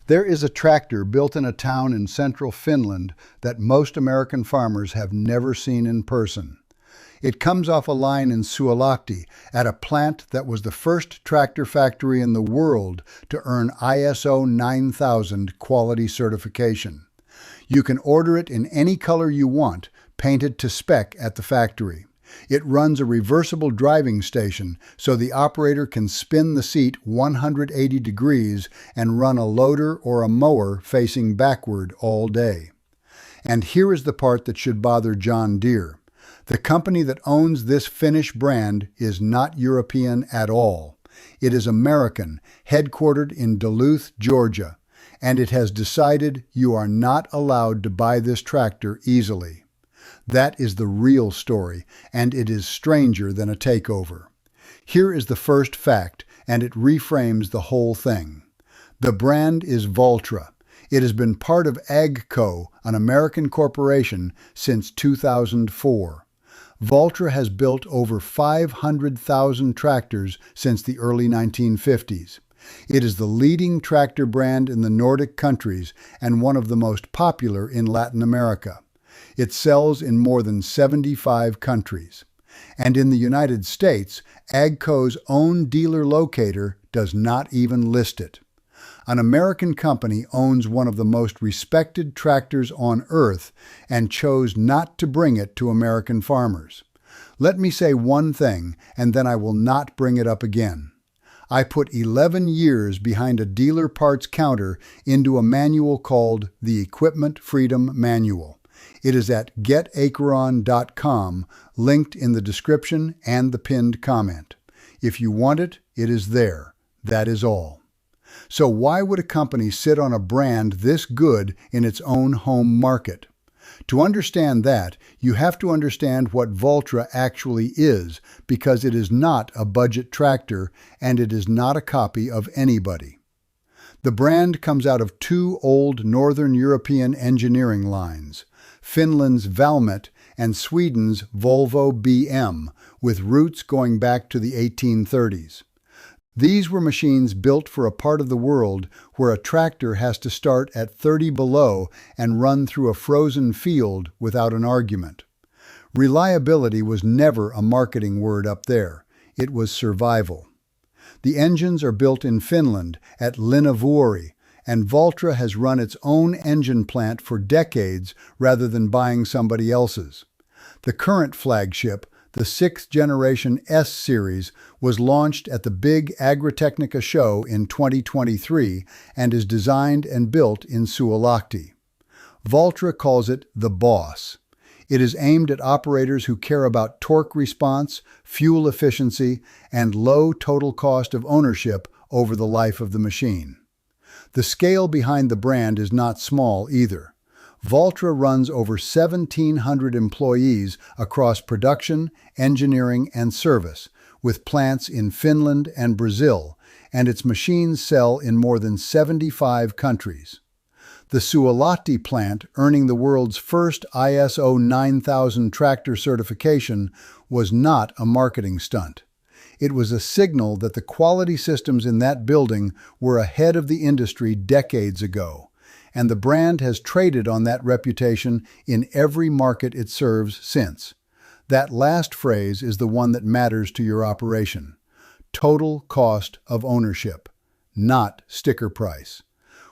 There is a tractor built in a town in central Finland that most American farmers have never seen in person. It comes off a line in Suolahti at a plant that was the first tractor factory in the world to earn ISO 9000 quality certification. You can order it in any color you want, painted to spec at the factory. It runs a reversible driving station, so the operator can spin the seat 180 degrees and run a loader or a mower facing backward all day. And here is the part that should bother John Deere. The company that owns this Finnish brand is not European at all. It is American, headquartered in Duluth, Georgia, and it has decided you are not allowed to buy this tractor easily. That is the real story, and it is stranger than a takeover. Here is the first fact, and it reframes the whole thing. The brand is Valtra. It has been part of AGCO, an American corporation, since 2004. Valtra has built over 500,000 tractors since the early 1950s. It is the leading tractor brand in the Nordic countries and one of the most popular in Latin America. It sells in more than 75 countries. And in the United States, AGCO's own dealer locator does not even list it. An American company owns one of the most respected tractors on earth and chose not to bring it to American farmers. Let me say one thing, and then I will not bring it up again. I put 11 years behind a dealer parts counter into a manual called the Equipment Freedom Manual. It is at getacheron.com, linked in the description and the pinned comment. If you want it, it is there. That is all. So why would a company sit on a brand this good in its own home market? To understand that, you have to understand what Valtra actually is, because it is not a budget tractor and it is not a copy of anybody. The brand comes out of two old Northern European engineering lines, Finland's Valmet and Sweden's Volvo BM, with roots going back to the 1830s. These were machines built for a part of the world where a tractor has to start at 30 below and run through a frozen field without an argument. Reliability was never a marketing word up there. It was survival. The engines are built in Finland at Linnavuori, and Valtra has run its own engine plant for decades rather than buying somebody else's. The current flagship, the 6th generation S Series, was launched at the big Agritechnica show in 2023 and is designed and built in Suolahti. Valtra calls it the Boss. It is aimed at operators who care about torque response, fuel efficiency, and low total cost of ownership over the life of the machine. The scale behind the brand is not small either. Valtra runs over 1,700 employees across production, engineering, and service, with plants in Finland and Brazil, and its machines sell in more than 75 countries. The Suolahti plant, earning the world's first ISO 9000 tractor certification, was not a marketing stunt. It was a signal that the quality systems in that building were ahead of the industry decades ago, and the brand has traded on that reputation in every market it serves since. That last phrase is the one that matters to your operation. Total cost of ownership, not sticker price.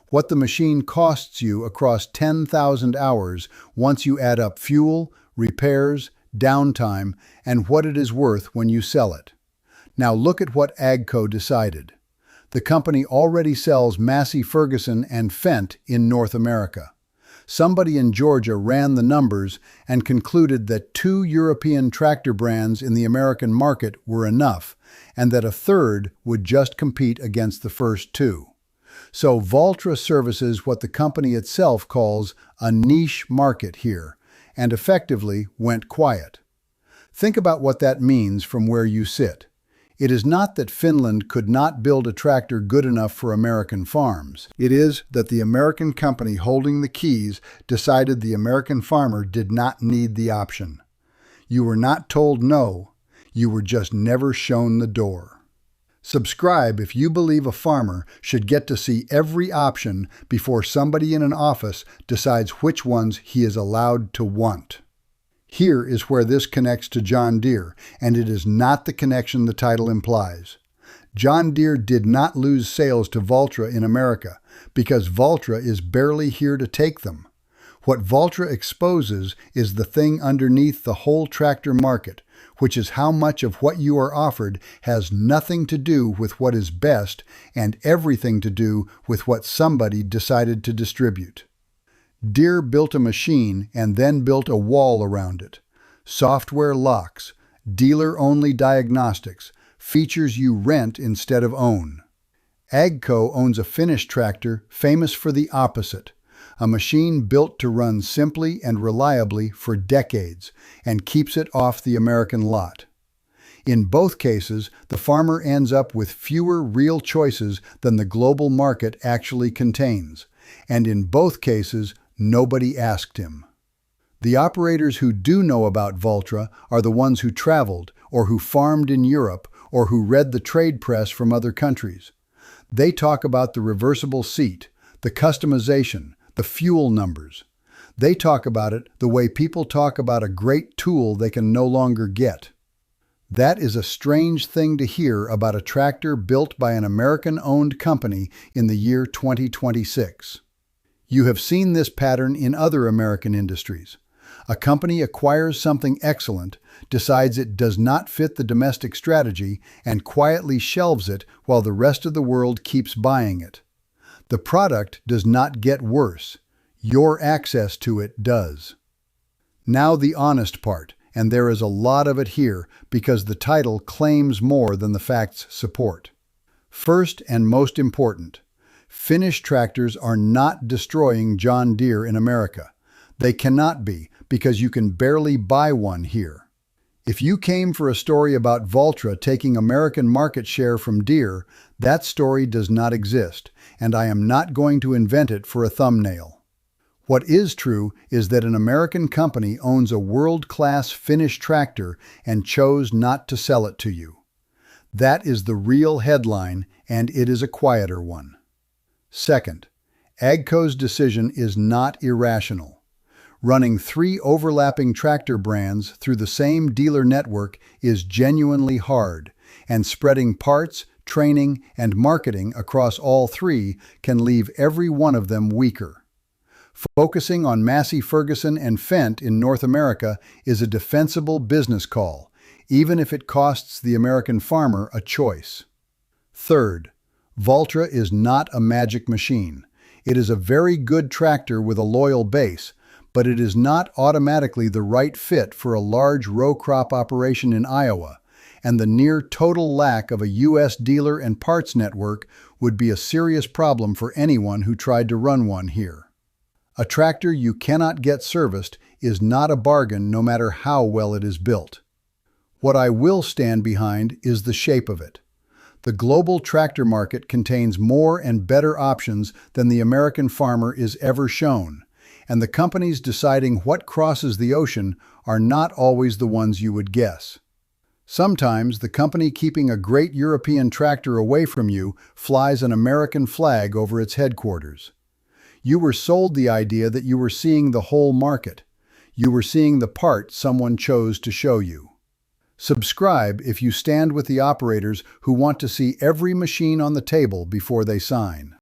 What the machine costs you across 10,000 hours once you add up fuel, repairs, downtime, and what it is worth when you sell it. Now look at what AGCO decided. The company already sells Massey Ferguson and Fendt in North America. Somebody in Georgia ran the numbers and concluded that 2 European tractor brands in the American market were enough, and that a third would just compete against the first 2. So Valtra services what the company itself calls a niche market here, and effectively went quiet. Think about what that means from where you sit. It is not that Finland could not build a tractor good enough for American farms. It is that the American company holding the keys decided the American farmer did not need the option. You were not told no, you were just never shown the door. Subscribe if you believe a farmer should get to see every option before somebody in an office decides which ones he is allowed to want. Here is where this connects to John Deere, and it is not the connection the title implies. John Deere did not lose sales to Valtra in America because Valtra is barely here to take them. What Valtra exposes is the thing underneath the whole tractor market, which is how much of what you are offered has nothing to do with what is best and everything to do with what somebody decided to distribute. Deere built a machine and then built a wall around it. Software locks, dealer-only diagnostics, features you rent instead of own. AGCO owns a Finnish tractor famous for the opposite. A machine built to run simply and reliably for decades and keeps it off the American lot. In both cases, the farmer ends up with fewer real choices than the global market actually contains, and in both cases, nobody asked him. The operators who do know about Valtra are the ones who traveled, or who farmed in Europe, or who read the trade press from other countries. They talk about the reversible seat, the customization, the fuel numbers. They talk about it the way people talk about a great tool they can no longer get. That is a strange thing to hear about a tractor built by an American-owned company in the year 2026. You have seen this pattern in other American industries. A company acquires something excellent, decides it does not fit the domestic strategy, and quietly shelves it while the rest of the world keeps buying it. The product does not get worse. Your access to it does. Now the honest part, and there is a lot of it here because the title claims more than the facts support. First and most important, Finnish tractors are not destroying John Deere in America. They cannot be because you can barely buy one here. If you came for a story about Valtra taking American market share from Deere, that story does not exist, and I am not going to invent it for a thumbnail. What is true is that an American company owns a world-class Finnish tractor and chose not to sell it to you. That is the real headline, and it is a quieter one. Second, AGCO's decision is not irrational. Running 3 overlapping tractor brands through the same dealer network is genuinely hard, and spreading parts, training, and marketing across all 3 can leave every one of them weaker. Focusing on Massey Ferguson and Fendt in North America is a defensible business call, even if it costs the American farmer a choice. Third, Valtra is not a magic machine. It is a very good tractor with a loyal base, but it is not automatically the right fit for a large row crop operation in Iowa, and the near total lack of a U.S. dealer and parts network would be a serious problem for anyone who tried to run one here. A tractor you cannot get serviced is not a bargain no matter how well it is built. What I will stand behind is the shape of it. The global tractor market contains more and better options than the American farmer is ever shown, and the companies deciding what crosses the ocean are not always the ones you would guess. Sometimes the company keeping a great European tractor away from you flies an American flag over its headquarters. You were sold the idea that you were seeing the whole market. You were seeing the part someone chose to show you. Subscribe if you stand with the operators who want to see every machine on the table before they sign.